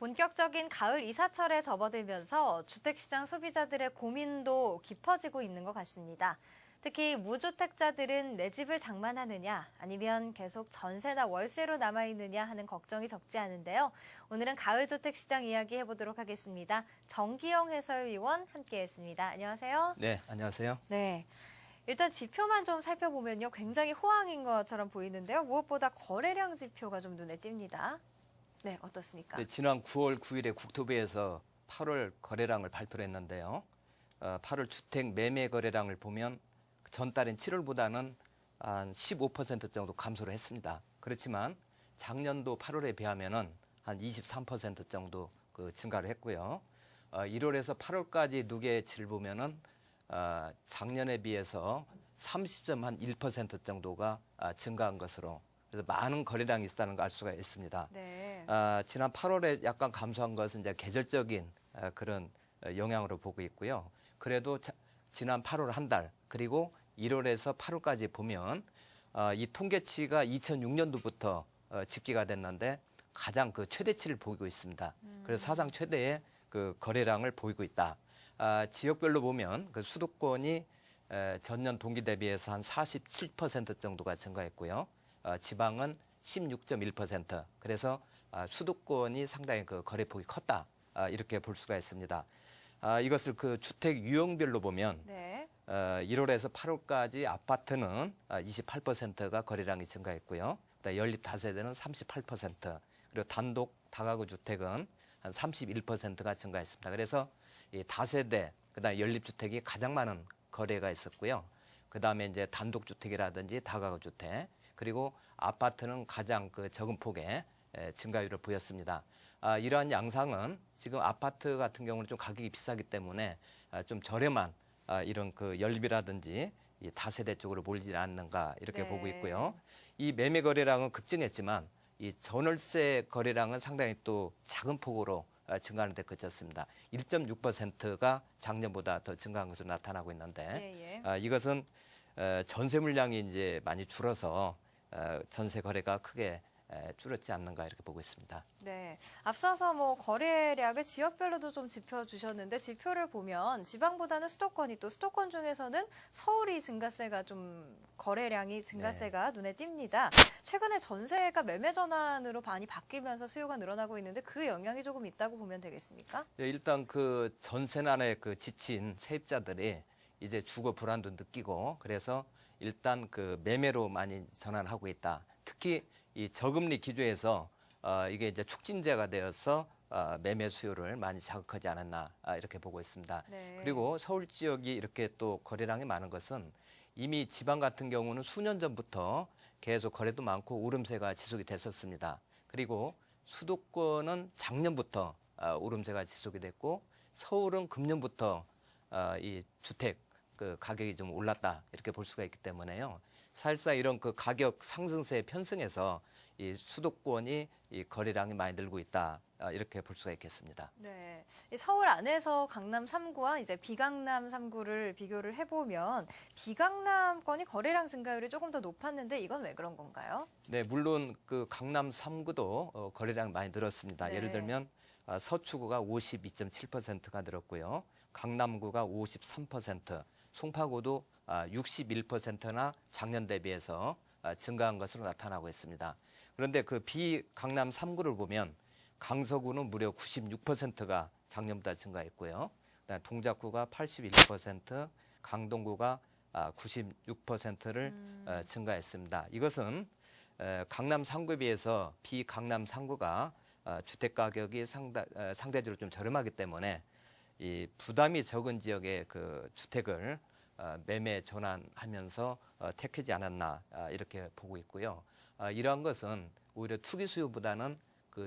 본격적인 가을 이사철에 접어들면서 주택시장 소비자들의 고민도 깊어지고 있는 것 같습니다. 특히 무주택자들은 내 집을 장만하느냐 아니면 계속 전세나 월세로 남아있느냐 하는 걱정이 적지 않은데요. 오늘은 가을 주택시장 이야기 해보도록 하겠습니다. 정기영 해설위원 함께했습니다. 안녕하세요. 네, 안녕하세요. 네. 일단 지표만 좀 살펴보면요. 굉장히 호황인 것처럼 보이는데요. 무엇보다 거래량 지표가 좀 눈에 띕니다. 네, 어떻습니까? 네, 지난 9월 9일에 국토부에서 8월 거래량을 발표를 했는데요. 8월 주택 매매 거래량을 보면 전달인 7월보다는 한 15% 정도 감소를 했습니다. 그렇지만 작년도 8월에 비하면은 한 23% 정도 증가를 했고요. 1월에서 8월까지 누계치를 보면은 작년에 비해서 30.1% 정도가 증가한 것으로, 그래서 많은 거래량이 있다는 걸 알 수가 있습니다. 네. 지난 8월에 약간 감소한 것은 이제 계절적인 그런 영향으로 보고 있고요. 그래도 지난 8월 한 달, 그리고 1월에서 8월까지 보면 이 통계치가 2006년도부터 집계가 됐는데 가장 최대치를 보이고 있습니다. 그래서 사상 최대의 거래량을 보이고 있다. 지역별로 보면 수도권이 전년 동기 대비해서 한 47% 정도가 증가했고요. 지방은 16.1%. 그래서 수도권이 상당히 거래폭이 컸다. 이렇게 볼 수가 있습니다. 이것을 주택 유형별로 보면 네. 1월에서 8월까지 아파트는 28%가 거래량이 증가했고요. 연립 다세대는 38%, 그리고 단독 다가구 주택은 한 31%가 증가했습니다. 그래서 이 다세대, 그다음에 연립주택이 가장 많은 거래가 있었고요. 그다음에 이제 단독주택이라든지 다가구 주택, 그리고 아파트는 가장 적은 폭의 증가율을 보였습니다. 이러한 양상은 지금 아파트 같은 경우는 좀 가격이 비싸기 때문에 좀 저렴한 이런 연립이라든지 이 다세대 쪽으로 몰리지 않는가 이렇게 네. 보고 있고요. 이 매매 거래량은 급증했지만 이 전월세 거래량은 상당히 또 작은 폭으로 증가하는 데 그쳤습니다. 1.6%가 작년보다 더 증가한 것으로 나타나고 있는데 이것은 전세 물량이 이제 많이 줄어서 전세 거래가 크게 줄었지 않는가 이렇게 보고 있습니다. 네. 앞서서 거래량을 지역별로도 좀 짚어주셨는데 지표를 보면 지방보다는 수도권이 또 수도권 중에서는 서울이 증가세가 좀 거래량이 증가세가 눈에 띕니다. 최근에 전세가 매매 전환으로 많이 바뀌면서 수요가 늘어나고 있는데 그 영향이 조금 있다고 보면 되겠습니까? 네, 일단 전세난에 지친 세입자들이 이제 주거 불안도 느끼고 그래서 일단 매매로 많이 전환하고 있다. 특히 이 저금리 기조에서 이게 이제 촉진제가 되어서 매매 수요를 많이 자극하지 않았나 이렇게 보고 있습니다. 네. 그리고 서울 지역이 이렇게 또 거래량이 많은 것은 이미 지방 같은 경우는 수년 전부터 계속 거래도 많고 오름세가 지속이 됐었습니다. 그리고 수도권은 작년부터 오름세가 지속이 됐고 서울은 금년부터 이 주택 가격이 좀 올랐다 이렇게 볼 수가 있기 때문에요. 사실상 이런 가격 상승세에 편승해서 이 수도권이 이 거래량이 많이 늘고 있다 이렇게 볼 수가 있겠습니다. 네, 이 서울 안에서 강남 3구와 이제 비강남 3구를 비교를 해보면 비강남권이 거래량 증가율이 조금 더 높았는데 이건 왜 그런 건가요? 네, 물론 강남 3구도 거래량이 많이 늘었습니다. 네. 예를 들면 서초구가 52.7%가 늘었고요. 강남구가 53%, 송파구도 61%나 작년 대비해서 증가한 것으로 나타나고 있습니다. 그런데 비강남 3구를 보면 강서구는 무려 96%가 작년보다 증가했고요. 그다음에 동작구가 81%, 강동구가 96%를 증가했습니다. 이것은 강남 3구에 비해서 비강남 3구가 주택 가격이 상대적으로 좀 저렴하기 때문에 이 부담이 적은 지역의 주택을 매매 전환하면서 택하지 않았나 이렇게 보고 있고요. 이러한 것은 오히려 투기 수요보다는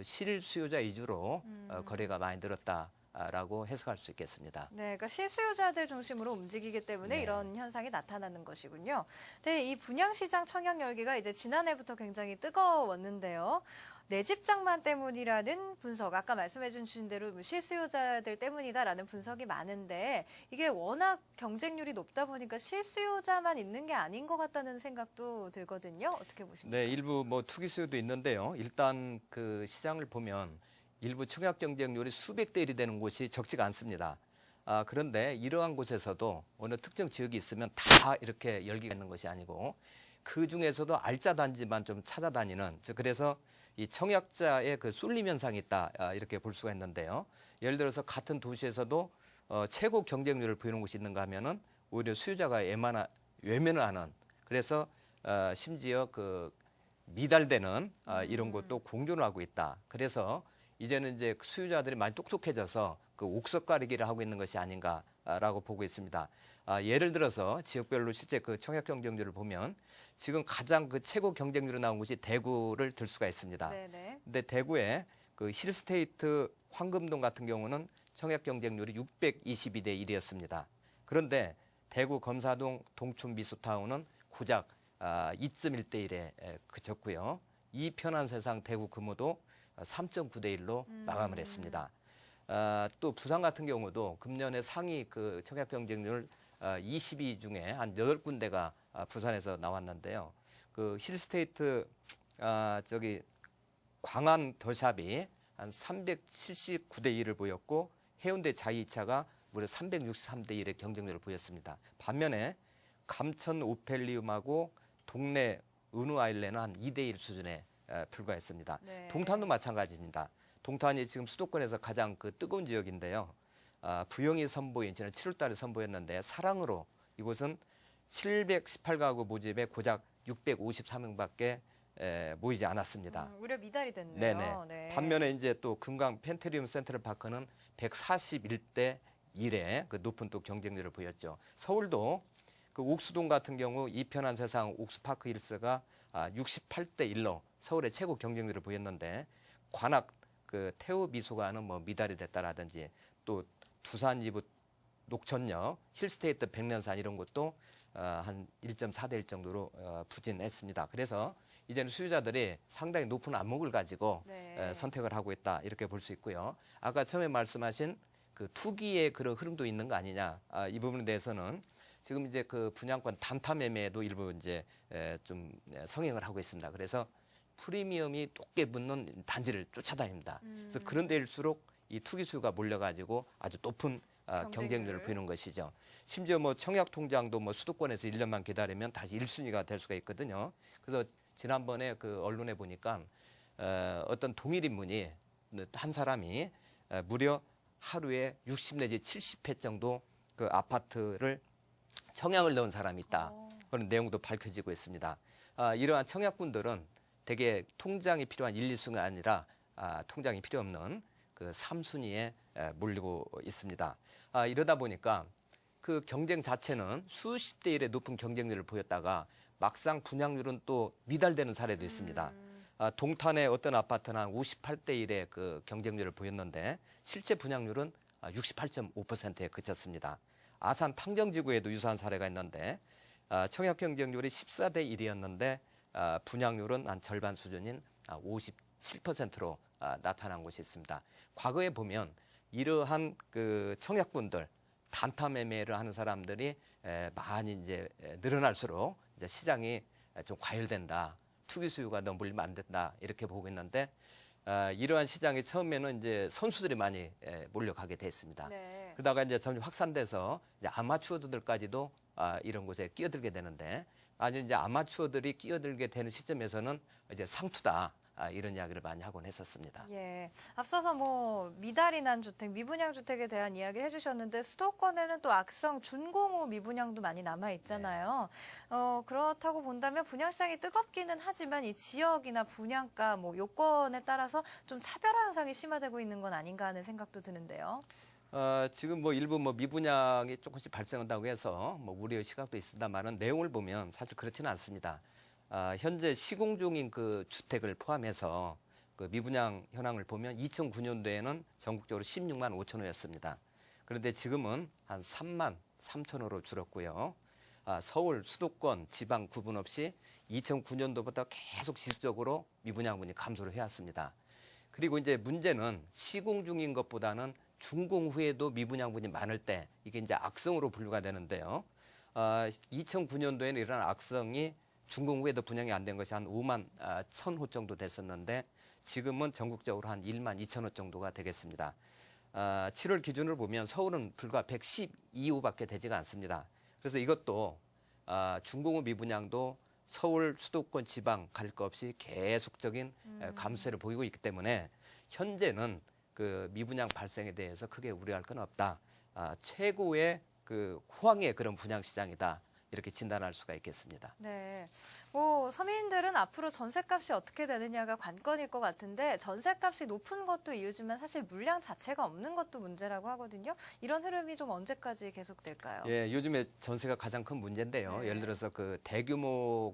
실수요자 위주로 거래가 많이 늘었다라고 해석할 수 있겠습니다. 네, 그러니까 실수요자들 중심으로 움직이기 때문에 네. 이런 현상이 나타나는 것이군요. 네, 이 분양시장 청약 열기가 이제 지난해부터 굉장히 뜨거웠는데요. 내 집 장만 때문이라는 분석, 아까 말씀해 주신 대로 실수요자들 때문이다라는 분석이 많은데 이게 워낙 경쟁률이 높다 보니까 실수요자만 있는 게 아닌 것 같다는 생각도 들거든요. 어떻게 보십니까? 네, 일부 투기 수요도 있는데요. 일단 시장을 보면 일부 청약 경쟁률이 수백 대 1이 되는 곳이 적지가 않습니다. 그런데 이러한 곳에서도 어느 특정 지역이 있으면 다 이렇게 열기가 있는 것이 아니고 그 중에서도 알짜 단지만 좀 찾아다니는, 그래서 이 청약자의 그 쏠림 현상이 있다, 이렇게 볼 수가 있는데요. 예를 들어서 같은 도시에서도 최고 경쟁률을 보이는 곳이 있는가 하면은 오히려 수요자가 외면을 하는, 그래서 심지어 그 미달되는 이런 것도 공존을 하고 있다. 그래서 이제는 이제 수요자들이 많이 똑똑해져서 그 옥석 가리기를 하고 있는 것이 아닌가라고 보고 있습니다. 예를 들어서 지역별로 실제 그 청약 경쟁률을 보면 지금 가장 그 최고 경쟁률이 나온 곳이 대구를 들 수가 있습니다. 네네. 근데 대구에 그 힐스테이트 황금동 같은 경우는 청약 경쟁률이 622대 1이었습니다. 그런데 대구 검사동 동촌 미소타운은 고작 2.1대 1에 그쳤고요. 이 편한 세상 대구 금호도 3.9대 1로 마감을 했습니다. 또 부산 같은 경우도 금년에 상위 그 청약 경쟁률 20위 중에 한 8군데가 부산에서 나왔는데요. 그 힐스테이트 저기 광안 더샵이 한 379대 1을 보였고 해운대 자이차가 무려 363대 1의 경쟁률을 보였습니다. 반면에 감천 오펠리움하고 동래 은우 아일랜드는 한 2대 1 수준에 불과했습니다. 네. 동탄도 마찬가지입니다. 동탄이 지금 수도권에서 가장 그 뜨거운 지역인데요. 부영이 선보인 지난 7월달에 선보였는데 사랑으로 이곳은 718가구 모집에 고작 653명밖에 모이지 않았습니다. 오히려 미달이 됐네요. 네네. 네. 반면에 이제 또 금강 펜트리움 센트럴파크는 141대 1의 그 높은 또 경쟁률을 보였죠. 서울도 그 옥수동 같은 경우 이편한 세상 옥수파크 힐스가 68대 1로 서울의 최고 경쟁률을 보였는데 관악 그 태우 미소가는 뭐 미달이 됐다라든지 또 두산 이브 녹천역 힐스테이트 백년산 이런 것도 한 1.4대 1 정도로 부진했습니다. 그래서 이제는 수요자들이 상당히 높은 안목을 가지고 네. 선택을 하고 있다 이렇게 볼 수 있고요. 아까 처음에 말씀하신 그 투기의 그런 흐름도 있는 거 아니냐, 이 부분에 대해서는 지금 이제 그 분양권 단타 매매에도 일부 이제 좀 성행을 하고 있습니다. 그래서 프리미엄이 높게 붙는 단지를 쫓아다닙니다. 그래서 그런 데일수록 이 투기 수요가 몰려가지고 아주 높은 경쟁률을 보이는 것이죠. 심지어 뭐 청약 통장도 뭐 수도권에서 1년만 기다리면 다시 1순위가 될 수가 있거든요. 그래서 지난번에 그 언론에 보니까 어떤 동일 인물이 한 사람이 무려 하루에 60 내지 70회 정도 그 아파트를 청약을 넣은 사람이 있다. 그런 내용도 밝혀지고 있습니다. 이러한 청약꾼들은 대개 통장이 필요한 1, 2순위가 아니라 통장이 필요 없는 그 3순위에 몰리고 있습니다. 이러다 보니까 그 경쟁 자체는 수십 대 1의 높은 경쟁률을 보였다가 막상 분양률은 또 미달되는 사례도 있습니다. 동탄의 어떤 아파트는 한 58대 1의 그 경쟁률을 보였는데 실제 분양률은 68.5%에 그쳤습니다. 아산 탕정지구에도 유사한 사례가 있는데 청약 경쟁률이 14대 1이었는데 분양률은 한 절반 수준인 57%로 나타난 곳이 있습니다. 과거에 보면 이러한 그 청약꾼들 단타 매매를 하는 사람들이 많이 이제 늘어날수록 이제 시장이 좀 과열된다, 투기 수요가 너무 몰리면 안 된다 이렇게 보고 있는데 이러한 시장이 처음에는 이제 선수들이 많이 몰려가게 됐습니다. 네. 그러다가 이제 점점 확산돼서 이제 아마추어들까지도 이런 곳에 끼어들게 되는데 아니 이제 아마추어들이 끼어들게 되는 시점에서는 이제 상투다. 이런 이야기를 많이 하곤 했었습니다. 예. 앞서서 뭐 미달이 난 주택, 미분양 주택에 대한 이야기를 해주셨는데 수도권에는 또 악성 준공후 미분양도 많이 남아 있잖아요. 그렇다고 본다면 분양 시장이 뜨겁기는 하지만 이 지역이나 분양가, 뭐 요건에 따라서 좀 차별화 현상이 심화되고 있는 건 아닌가 하는 생각도 드는데요. 지금 뭐 일부 뭐 미분양이 조금씩 발생한다고 해서 뭐 우려의 시각도 있습니다만은 내용을 보면 사실 그렇지는 않습니다. 현재 시공 중인 그 주택을 포함해서 그 미분양 현황을 보면 2009년도에는 전국적으로 16만 5천 호였습니다. 그런데 지금은 한 3만 3천 호로 줄었고요. 서울, 수도권, 지방 구분 없이 2009년도부터 계속 지속적으로 미분양분이 감소를 해왔습니다. 그리고 이제 문제는 시공 중인 것보다는 준공 후에도 미분양분이 많을 때 이게 이제 악성으로 분류가 되는데요. 2009년도에는 이런 악성이 준공 후에도 분양이 안 된 것이 한 5만 1,000호 정도 됐었는데 지금은 전국적으로 한 1만 2천 호 정도가 되겠습니다. 7월 기준을 보면 서울은 불과 112호밖에 되지가 않습니다. 그래서 이것도 중공업 미분양도 서울 수도권 지방 갈 것 없이 계속적인 감소세를 보이고 있기 때문에 현재는 그 미분양 발생에 대해서 크게 우려할 건 없다. 최고의 그 호황의 그런 분양 시장이다. 이렇게 진단할 수가 있겠습니다. 네. 뭐 서민들은 앞으로 전셋값이 어떻게 되느냐가 관건일 것 같은데 전셋값이 높은 것도 이유지만 사실 물량 자체가 없는 것도 문제라고 하거든요. 이런 흐름이 좀 언제까지 계속될까요? 예, 요즘에 전세가 가장 큰 문제인데요. 네. 예를 들어서 그 대규모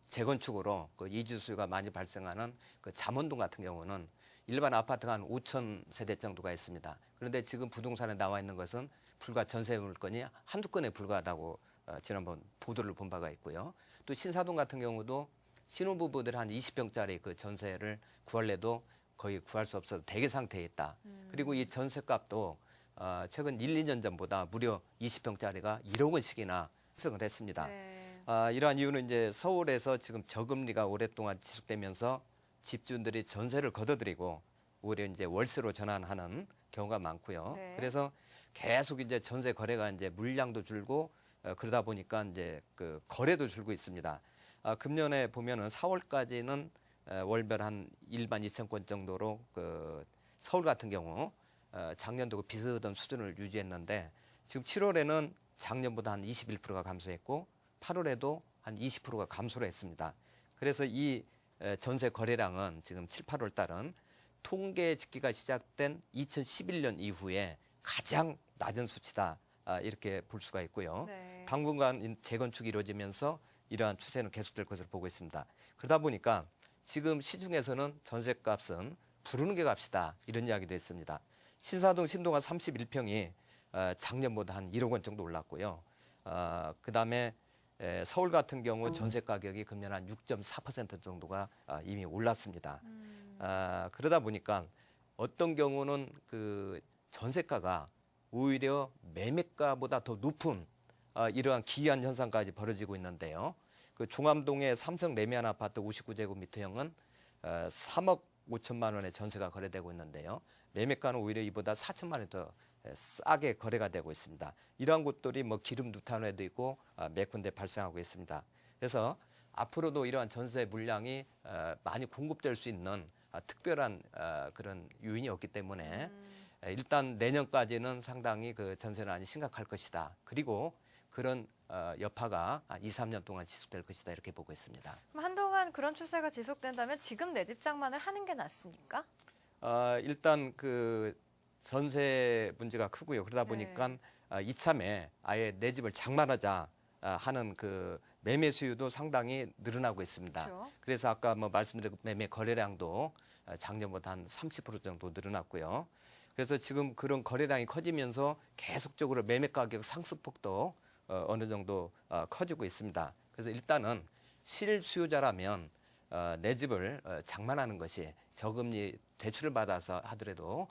재건축으로 그 이주 수요가 많이 발생하는 그 잠원동 같은 경우는 일반 아파트가 한 5천 세대 정도가 있습니다. 그런데 지금 부동산에 나와 있는 것은 불과 전세 물건이 한두 건에 불과하다고 지난번 보도를 본 바가 있고요. 또 신사동 같은 경우도 신혼부부들 한 20평짜리 그 전세를 구할래도 거의 구할 수 없어서 대기 상태에 있다. 그리고 이 전세값도 최근 1, 2년 전보다 무려 20평짜리가 1억 원씩이나 상승을 했습니다. 네. 이러한 이유는 이제 서울에서 지금 저금리가 오랫동안 지속되면서 집주인들이 전세를 걷어들이고 오히려 이제 월세로 전환하는 경우가 많고요. 네. 그래서 계속 이제 전세 거래가 이제 물량도 줄고 그러다 보니까 이제 그 거래도 줄고 있습니다. 금년에 보면은 4월까지는 월별 한 1만 2천 건 정도로 그 서울 같은 경우 작년도 비슷한 수준을 유지했는데 지금 7월에는 작년보다 한 21%가 감소했고 8월에도 한 20%가 감소를 했습니다. 그래서 이 전세 거래량은 지금 7, 8월 달은 통계 집계가 시작된 2011년 이후에 가장 낮은 수치다. 이렇게 볼 수가 있고요. 네. 당분간 재건축이 이루어지면서 이러한 추세는 계속될 것으로 보고 있습니다. 그러다 보니까 지금 시중에서는 전세값은 부르는 게 값이다. 이런 이야기도 있습니다. 신사동 신도가 31평이 작년보다 한 1억 원 정도 올랐고요. 그다음에 서울 같은 경우 전세 가격이 금년 한 6.4% 정도가 이미 올랐습니다. 그러다 보니까 어떤 경우는 그 전세가가 오히려 매매가보다 더 높은 이러한 기이한 현상까지 벌어지고 있는데요. 그 종암동의 삼성 레미안 아파트 59제곱미터형은 3억 5천만 원의 전세가 거래되고 있는데요. 매매가는 오히려 이보다 4천만 원 더 싸게 거래가 되고 있습니다. 이러한 곳들이 뭐 기름 누탄에도 있고 몇 군데 발생하고 있습니다. 그래서 앞으로도 이러한 전세 물량이 많이 공급될 수 있는 특별한 그런 요인이 없기 때문에 일단 내년까지는 상당히 그 전세난이 심각할 것이다. 그리고 그런 여파가 2, 3년 동안 지속될 것이다. 이렇게 보고 있습니다. 그럼 한동안 그런 추세가 지속된다면 지금 내 집 장만을 하는 게 낫습니까? 일단 그 전세 문제가 크고요. 그러다 보니까 이참에 아예 내 집을 장만하자 하는 그 매매 수요도 상당히 늘어나고 있습니다. 그렇죠. 그래서 아까 뭐 말씀드린 매매 거래량도 작년보다 한 30% 정도 늘어났고요. 그래서 지금 그런 거래량이 커지면서 계속적으로 매매 가격 상승폭도 어느 정도 커지고 있습니다. 그래서 일단은 실수요자라면 내 집을 장만하는 것이 저금리 대출을 받아서 하더라도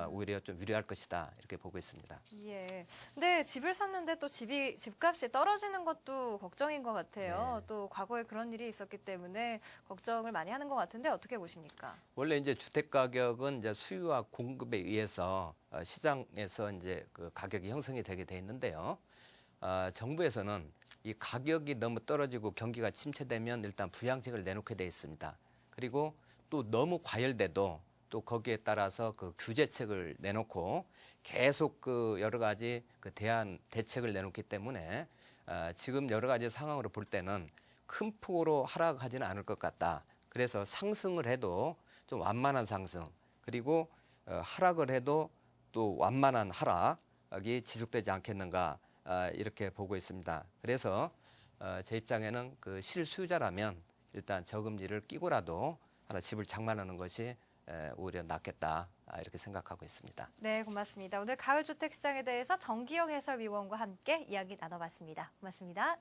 오히려 좀 유리할 것이다 이렇게 보고 있습니다. 예. 근데 집을 샀는데 또 집값이 떨어지는 것도 걱정인 것 같아요. 네. 또 과거에 그런 일이 있었기 때문에 걱정을 많이 하는 것 같은데 어떻게 보십니까? 원래 이제 주택 가격은 이제 수요와 공급에 의해서 시장에서 이제 그 가격이 형성이 되게 돼 있는데요. 정부에서는 이 가격이 너무 떨어지고 경기가 침체되면 일단 부양책을 내놓게 돼 있습니다. 그리고 또 너무 과열돼도 또 거기에 따라서 그 규제책을 내놓고 계속 그 여러 가지 그 대책을 내놓기 때문에 지금 여러 가지 상황으로 볼 때는 큰 폭으로 하락하지는 않을 것 같다. 그래서 상승을 해도 좀 완만한 상승 그리고 하락을 해도 또 완만한 하락이 지속되지 않겠는가 이렇게 보고 있습니다. 그래서 제 입장에는 그 실수요자라면 일단 저금리를 끼고라도 하나 집을 장만하는 것이 오히려 낫겠다 이렇게 생각하고 있습니다. 네, 고맙습니다. 오늘 가을 주택 시장에 대해서 정기영 해설위원과 함께 이야기 나눠봤습니다. 고맙습니다.